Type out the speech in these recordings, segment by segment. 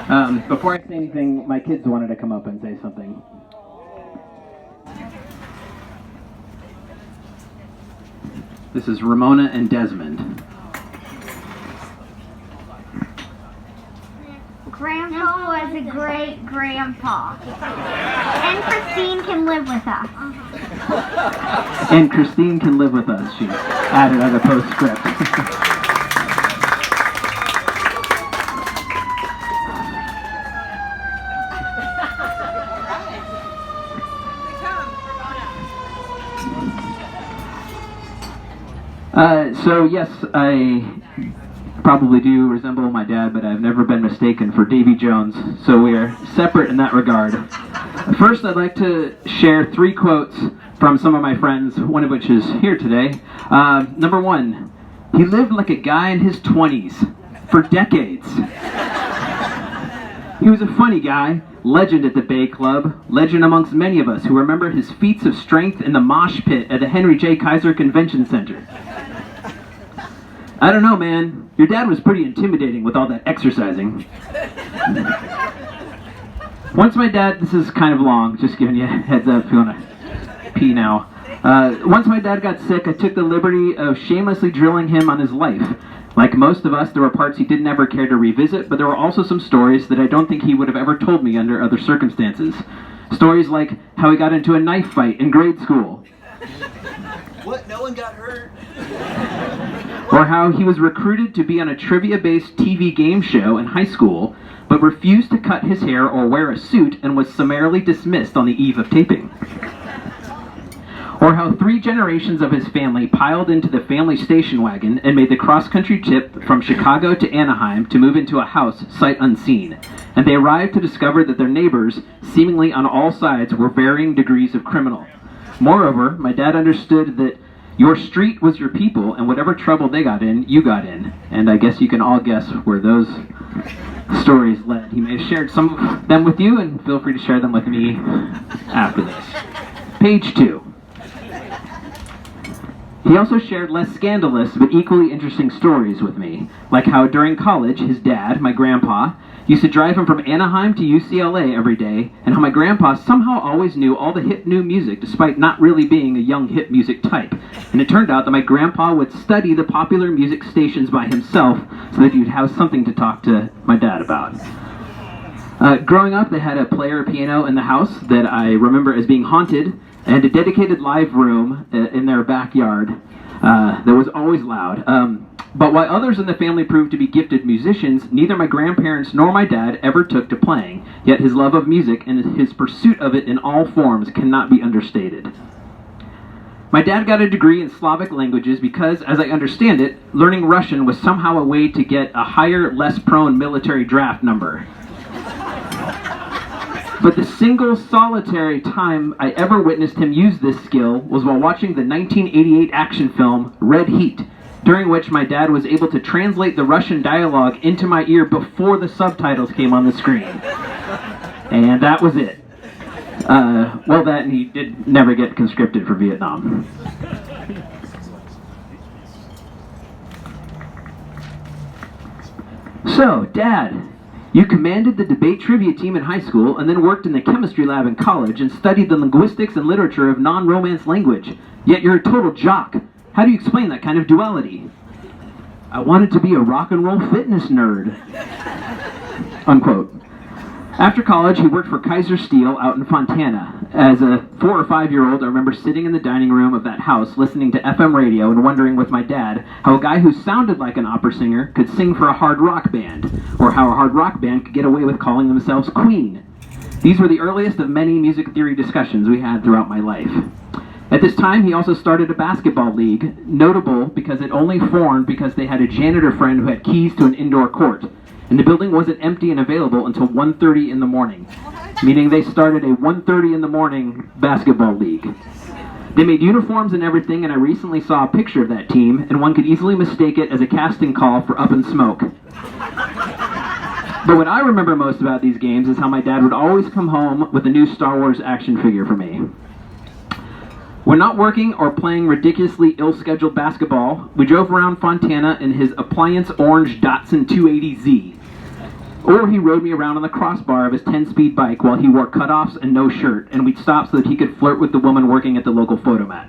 Before I say anything, my kids wanted to come up and say something. This is Ramona and Desmond. Grandpa was a great grandpa. And Christine can live with us. And Christine can live with us, she added as a postscript. So yes, I probably do resemble my dad, but I've never been mistaken for Davy Jones, so we are separate in that regard. First, I'd like to share 3 quotes from some of my friends, one of which is here today. Number 1, he lived like a guy in his 20s, for decades. He was a funny guy, legend at the Bay Club, legend amongst many of us who remember his feats of strength in the mosh pit at the Henry J. Kaiser Convention Center. I don't know, man. Your dad was pretty intimidating with all that exercising. Once my dad, this is kind of long, just giving you a heads up if you want to pee now. Once my dad got sick, I took the liberty of shamelessly drilling him on his life. Like most of us, there were parts he didn't ever care to revisit, but there were also some stories that I don't think he would have ever told me under other circumstances. Stories like how he got into a knife fight in grade school. What? No one got hurt? Or how he was recruited to be on a trivia-based TV game show in high school, but refused to cut his hair or wear a suit and was summarily dismissed on the eve of taping. Or how 3 generations of his family piled into the family station wagon and made the cross-country trip from Chicago to Anaheim to move into a house sight unseen. And they arrived to discover that their neighbors, seemingly on all sides, were varying degrees of criminal. Moreover, my dad understood that your street was your people, and whatever trouble they got in, you got in. And I guess you can all guess where those stories led. He may have shared some of them with you, and feel free to share them with me after this. Page 2. He also shared less scandalous but equally interesting stories with me, like how during college, his dad, my grandpa, used to drive him from Anaheim to UCLA every day, and how my grandpa somehow always knew all the hip new music despite not really being a young hip music type. And it turned out that my grandpa would study the popular music stations by himself so that he'd have something to talk to my dad about. Growing up, they had a player piano in the house that I remember as being haunted, and a dedicated live room in their backyard that was always loud. But while others in the family proved to be gifted musicians, neither my grandparents nor my dad ever took to playing, yet his love of music and his pursuit of it in all forms cannot be understated. My dad got a degree in Slavic languages because, as I understand it, learning Russian was somehow a way to get a higher, less prone military draft number. But the single solitary time I ever witnessed him use this skill was while watching the 1988 action film Red Heat, during which my dad was able to translate the Russian dialogue into my ear before the subtitles came on the screen. And that was it. Well, that and he did never get conscripted for Vietnam. So, Dad, you commanded the debate trivia team in high school and then worked in the chemistry lab in college and studied the linguistics and literature of non-Romance language. Yet you're a total jock. How do you explain that kind of duality? I wanted to be a rock and roll fitness nerd. Unquote. After college, he worked for Kaiser Steel out in Fontana. As a 4 or 5-year-old, I remember sitting in the dining room of that house listening to FM radio and wondering with my dad how a guy who sounded like an opera singer could sing for a hard rock band, or how a hard rock band could get away with calling themselves Queen. These were the earliest of many music theory discussions we had throughout my life. At this time, he also started a basketball league, notable because it only formed because they had a janitor friend who had keys to an indoor court. And the building wasn't empty and available until 1:30 in the morning, meaning they started a 1:30 in the morning basketball league. They made uniforms and everything, and I recently saw a picture of that team, and one could easily mistake it as a casting call for Up in Smoke. But what I remember most about these games is how my dad would always come home with a new Star Wars action figure for me. When not working or playing ridiculously ill-scheduled basketball, we drove around Fontana in his appliance orange Datsun 280Z. Or he rode me around on the crossbar of his 10-speed bike while he wore cutoffs and no shirt, and we'd stop so that he could flirt with the woman working at the local photomat.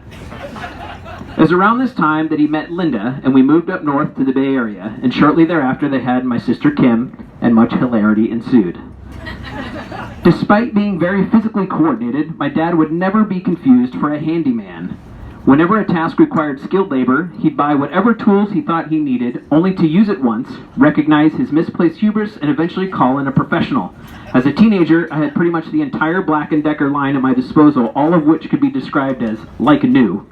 It was around this time that he met Linda, and we moved up north to the Bay Area, and shortly thereafter they had my sister Kim, and much hilarity ensued. Despite being very physically coordinated, my dad would never be confused for a handyman. Whenever a task required skilled labor, he'd buy whatever tools he thought he needed, only to use it once, recognize his misplaced hubris, and eventually call in a professional. As a teenager, I had pretty much the entire Black & Decker line at my disposal, all of which could be described as like new.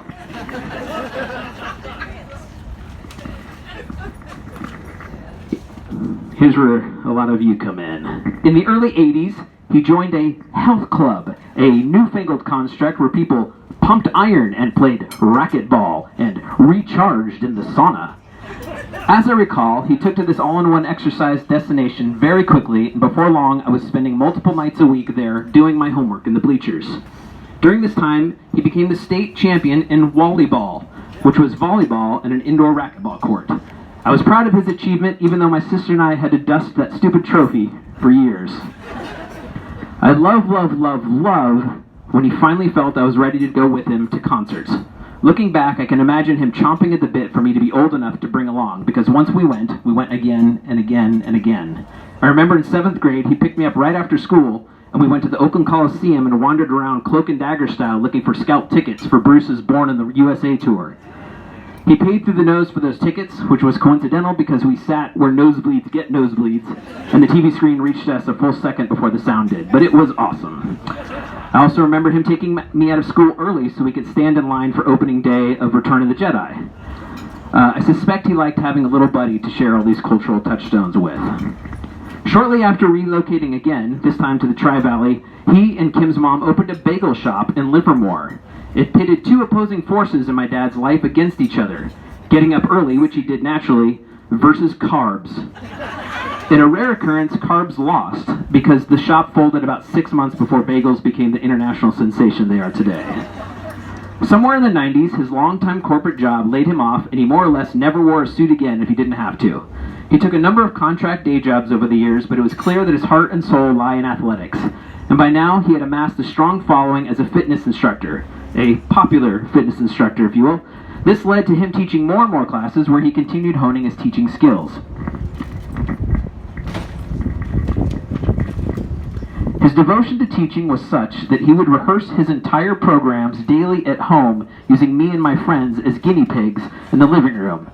Here's where a lot of you come in. In the early 80s, he joined a health club, a newfangled construct where people pumped iron and played racquetball and recharged in the sauna. As I recall, he took to this all-in-one exercise destination very quickly, and before long I was spending multiple nights a week there doing my homework in the bleachers. During this time, he became the state champion in volleyball, which was volleyball in an indoor racquetball court. I was proud of his achievement, even though my sister and I had to dust that stupid trophy for years. I love when he finally felt I was ready to go with him to concerts. Looking back, I can imagine him chomping at the bit for me to be old enough to bring along, because once we went again and again and again. I remember in 7th grade, he picked me up right after school, and we went to the Oakland Coliseum and wandered around cloak and dagger style looking for scalp tickets for Bruce's Born in the USA tour. He paid through the nose for those tickets, which was coincidental because we sat where nosebleeds get nosebleeds, and the TV screen reached us a full second before the sound did, but it was awesome. I also remember him taking me out of school early so we could stand in line for opening day of Return of the Jedi. I suspect he liked having a little buddy to share all these cultural touchstones with. Shortly after relocating again, this time to the Tri-Valley, he and Kim's mom opened a bagel shop in Livermore. It pitted two opposing forces in my dad's life against each other. Getting up early, which he did naturally, versus carbs. In a rare occurrence, carbs lost because the shop folded about 6 months before bagels became the international sensation they are today. Somewhere in the 90s, his longtime corporate job laid him off, and he more or less never wore a suit again if he didn't have to. He took a number of contract day jobs over the years, but it was clear that his heart and soul lie in athletics. And by now, he had amassed a strong following as a fitness instructor. A popular fitness instructor, if you will. This led to him teaching more and more classes where he continued honing his teaching skills. His devotion to teaching was such that he would rehearse his entire programs daily at home using me and my friends as guinea pigs in the living room,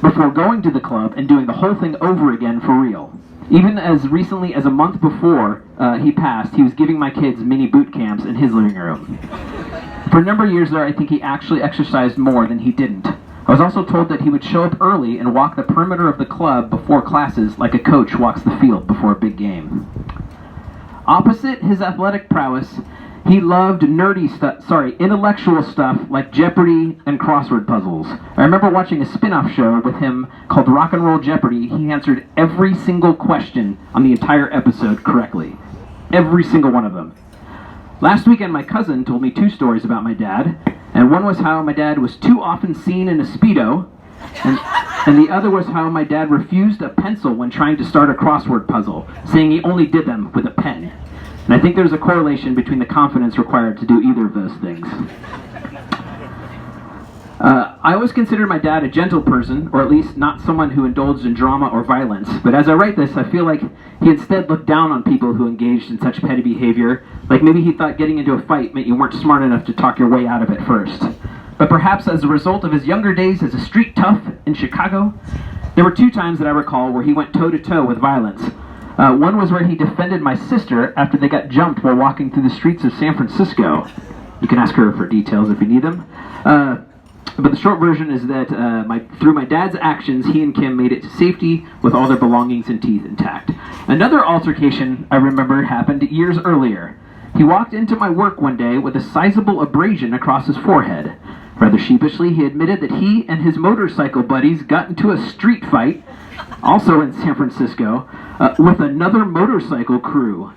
before going to the club and doing the whole thing over again for real. Even as recently as a month before he passed, he was giving my kids mini boot camps in his living room. For a number of years there, I think he actually exercised more than he didn't. I was also told that he would show up early and walk the perimeter of the club before classes like a coach walks the field before a big game. Opposite his athletic prowess, he loved intellectual stuff like Jeopardy and crossword puzzles. I remember watching a spin-off show with him called Rock and Roll Jeopardy. He answered every single question on the entire episode correctly. Every single one of them. Last weekend, my cousin told me 2 stories about my dad, and one was how my dad was too often seen in a Speedo, and the other was how my dad refused a pencil when trying to start a crossword puzzle, saying he only did them with a pen. And I think there's a correlation between the confidence required to do either of those things. I always considered my dad a gentle person, or at least not someone who indulged in drama or violence. But as I write this, I feel like he instead looked down on people who engaged in such petty behavior. Like maybe he thought getting into a fight meant you weren't smart enough to talk your way out of it first. But perhaps as a result of his younger days as a street tough in Chicago, there were 2 times that I recall where he went toe-to-toe with violence. One was where he defended my sister after they got jumped while walking through the streets of San Francisco. You can ask her for details if you need them. But the short version is that through my dad's actions, he and Kim made it to safety with all their belongings and teeth intact. Another altercation I remember happened years earlier. He walked into my work one day with a sizable abrasion across his forehead. Rather sheepishly, he admitted that he and his motorcycle buddies got into a street fight, also in San Francisco, with another motorcycle crew.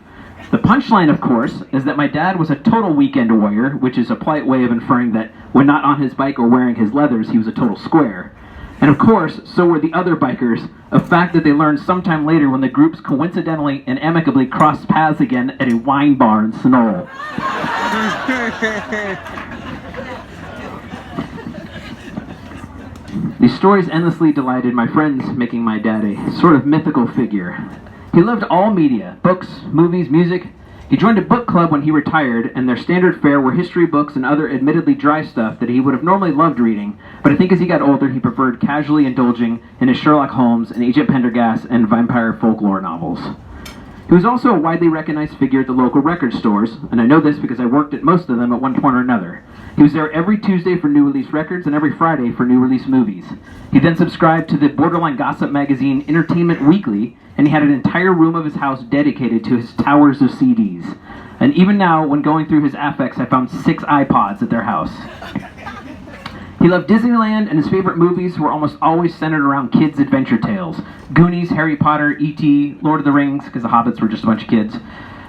The punchline, of course, is that my dad was a total weekend warrior, which is a polite way of inferring that when not on his bike or wearing his leathers, he was a total square. And of course, so were the other bikers a fact that they learned sometime later when the groups coincidentally and amicably crossed paths again at a wine bar in Snow. These stories endlessly delighted my friends, making my dad a sort of mythical figure. He loved all media, books, movies, music. He joined a book club when he retired, and their standard fare were history books and other admittedly dry stuff that he would have normally loved reading, but I think as he got older he preferred casually indulging in his Sherlock Holmes and Agent Pendergast and vampire folklore novels. He was also a widely recognized figure at the local record stores, and I know this because I worked at most of them at one point or another. He was there every Tuesday for new release records and every Friday for new release movies. He then subscribed to the borderline gossip magazine Entertainment Weekly, and he had an entire room of his house dedicated to his towers of CDs. And even now, when going through his affects, I found 6 iPods at their house. He loved Disneyland, and his favorite movies were almost always centered around kids' adventure tales. Goonies, Harry Potter, E.T., Lord of the Rings, because the Hobbits were just a bunch of kids.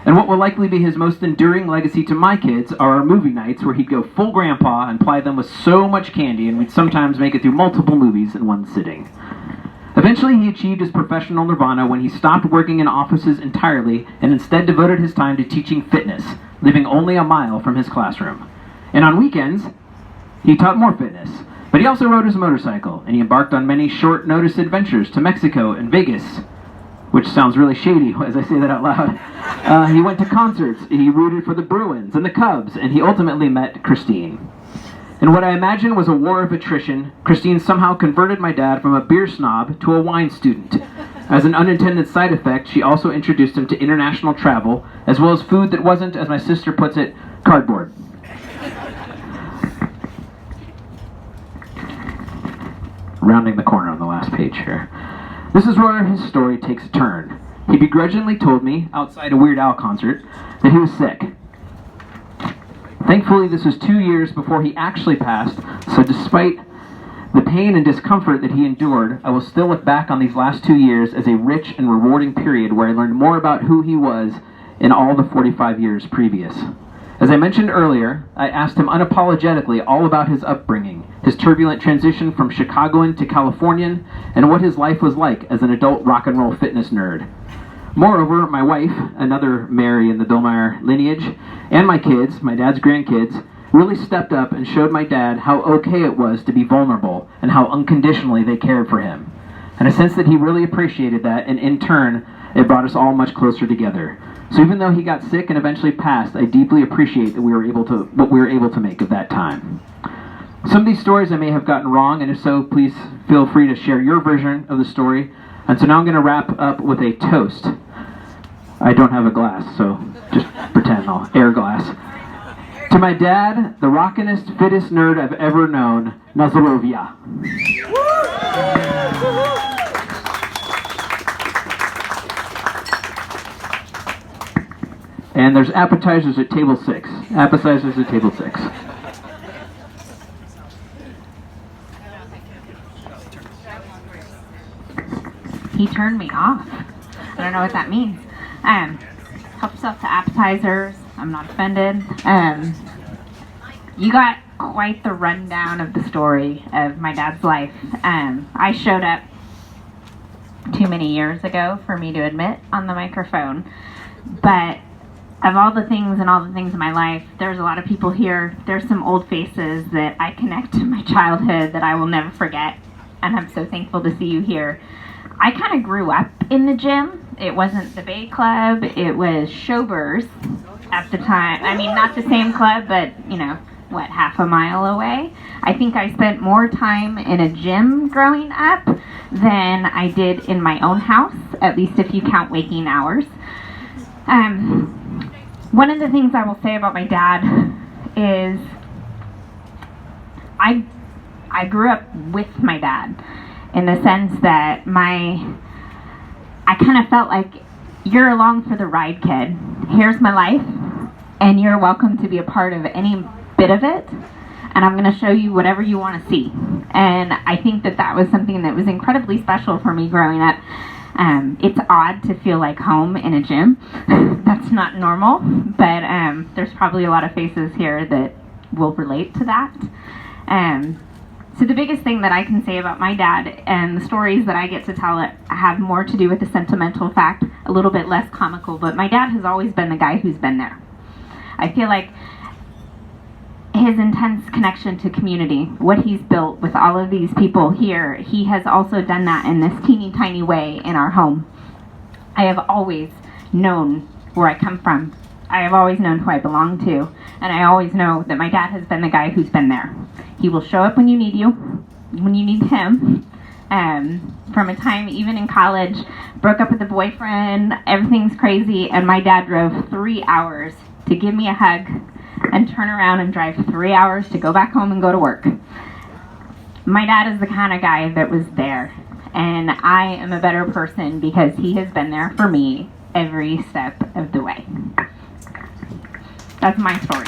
And what will likely be his most enduring legacy to my kids are our movie nights, where he'd go full grandpa and ply them with so much candy, and we'd sometimes make it through multiple movies in one sitting. Eventually, he achieved his professional nirvana when he stopped working in offices entirely and instead devoted his time to teaching fitness, living only a mile from his classroom. And on weekends, he taught more fitness. But he also rode his motorcycle, and he embarked on many short-notice adventures to Mexico and Vegas, which sounds really shady as I say that out loud. He went to concerts, he rooted for the Bruins and the Cubs, and he ultimately met Christine. In what I imagine was a war of attrition, Christine somehow converted my dad from a beer snob to a wine student. As an unintended side effect, she also introduced him to international travel, as well as food that wasn't, as my sister puts it, cardboard. Rounding the corner on the last page here. This is where his story takes a turn. He begrudgingly told me, outside a Weird Al concert, that he was sick. Thankfully, this was 2 years before he actually passed, so despite the pain and discomfort that he endured, I will still look back on these last 2 years as a rich and rewarding period where I learned more about who he was in all the 45 years previous. As I mentioned earlier, I asked him unapologetically all about his upbringing, his turbulent transition from Chicagoan to Californian, and what his life was like as an adult rock and roll fitness nerd. Moreover, my wife, another Mary in the Billmeyer lineage, and my kids, my dad's grandkids, really stepped up and showed my dad how okay it was to be vulnerable and how unconditionally they cared for him. And I sense that he really appreciated that, and in turn, it brought us all much closer together. So even though he got sick and eventually passed, I deeply appreciate that what we were able to make of that time. Some of these stories I may have gotten wrong, and if so, please feel free to share your version of the story. And so now I'm going to wrap up with a toast. I don't have a glass, so just pretend I'll air glass. To my dad, the rockinest, fittest nerd I've ever known, Nazarovia. And there's appetizers at table 6. Appetizers at table 6. He turned me off. I don't know what that means. Help yourself to appetizers. I'm not offended. You got quite the rundown of the story of my dad's life. I showed up too many years ago for me to admit on the microphone. But of all the things in my life, there's a lot of people here. There's some old faces that I connect to my childhood that I will never forget. And I'm so thankful to see you here. I kind of grew up in the gym. It wasn't the Bay Club. It was Showbers at the time. I mean, not the same club, but, half a mile away. I think I spent more time in a gym growing up than I did in my own house, at least if you count waking hours. One of the things I will say about my dad is I grew up with my dad. In the sense that I kind of felt like, you're along for the ride, kid. Here's my life, and you're welcome to be a part of any bit of it, and I'm going to show you whatever you want to see. And I think that was something that was incredibly special for me growing up. It's odd to feel like home in a gym. That's not normal, but there's probably a lot of faces here that will relate to that. So the biggest thing that I can say about my dad and the stories that I get to tell have more to do with the sentimental fact, a little bit less comical, but my dad has always been the guy who's been there. I feel like his intense connection to community, what he's built with all of these people here, he has also done that in this teeny tiny way in our home. I have always known where I come from. I have always known who I belong to, and I always know that my dad has been the guy who's been there. He will show up when you need him. From a time, even in college, broke up with a boyfriend, everything's crazy, and my dad drove 3 hours to give me a hug and turn around and drive 3 hours to go back home and go to work. My dad is the kind of guy that was there, and I am a better person because he has been there for me every step of the way. That's my story.